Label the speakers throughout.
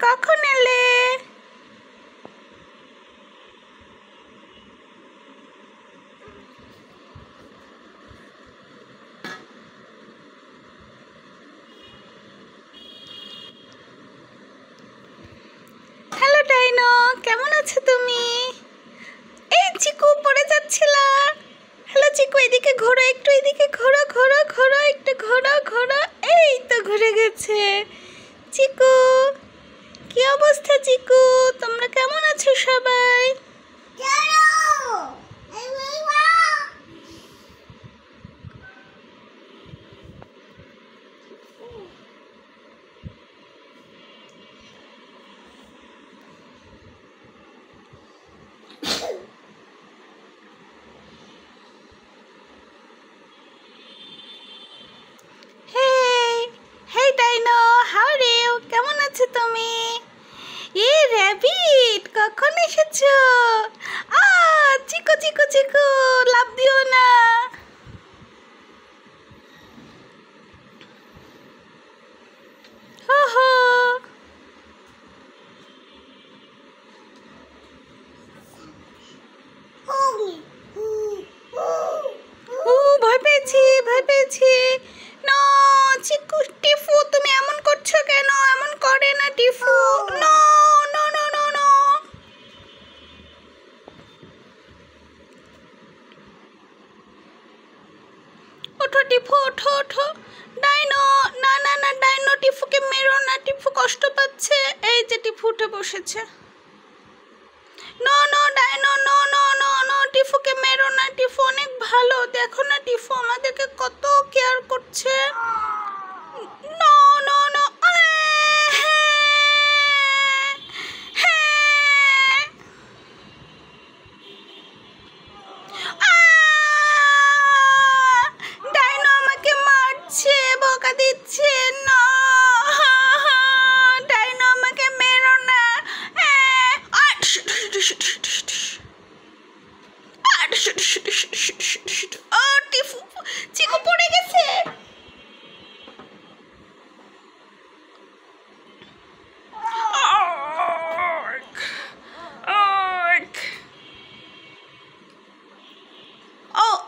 Speaker 1: কখন এলে? Hello dino, কেমন আছো তুমি? এই চিকু পড়ে যাচ্ছিল। হ্যালো চিকু, এদিকে ঘোরো, একটু এদিকে ঘোরো ঘোরো ঘোরো, একটু ঘোরো ঘোরো। এই তো ঘুরে গেছে। চিকু, কি অবস্থা চিকু? তোমরা কেমন আছো সবাই? কেমন আছো তুমি? র‍্যাবিট, কখন এসেছো? চিকু চিকু চিকু, লাফ দিও না। হো ভয় পেয়েছি। না চিকু, টিফু তুমি এমন করছো কেন? এমন করে না টিফু। No no no no no. ওঠো টিফু, ওঠো ওঠো। ডাইনো, না না না ডাইনো, টিফুকে মেরো না, টিফু কষ্ট পাচ্ছে। এই যে টিফু উঠে বসেছে। No no dino, no no no no, টিফুকে মেরো না, টিফু অনেক ভালো। দেখো না টিফু আমাদেরকে কত কেয়ার করছে। No no no. ডাইনো আমাকে মারছে, বকা দিচ্ছে। না ডাইনো, আমাকে মেরো না। টিফু, চিকু পড়ে গেছে।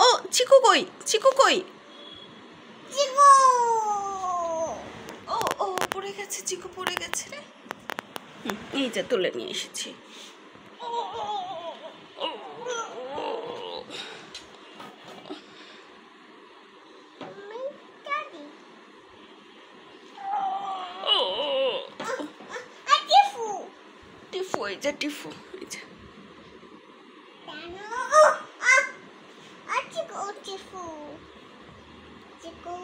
Speaker 1: ও চিকু কই? চিকু কই? চিকু ও পড়ে গেছে, চিকু পড়ে গেছে রে। এই যে তুলে নিয়ে এসেছি। টিফু, এই যে টিফু, এই যে
Speaker 2: Chiku, Chiku.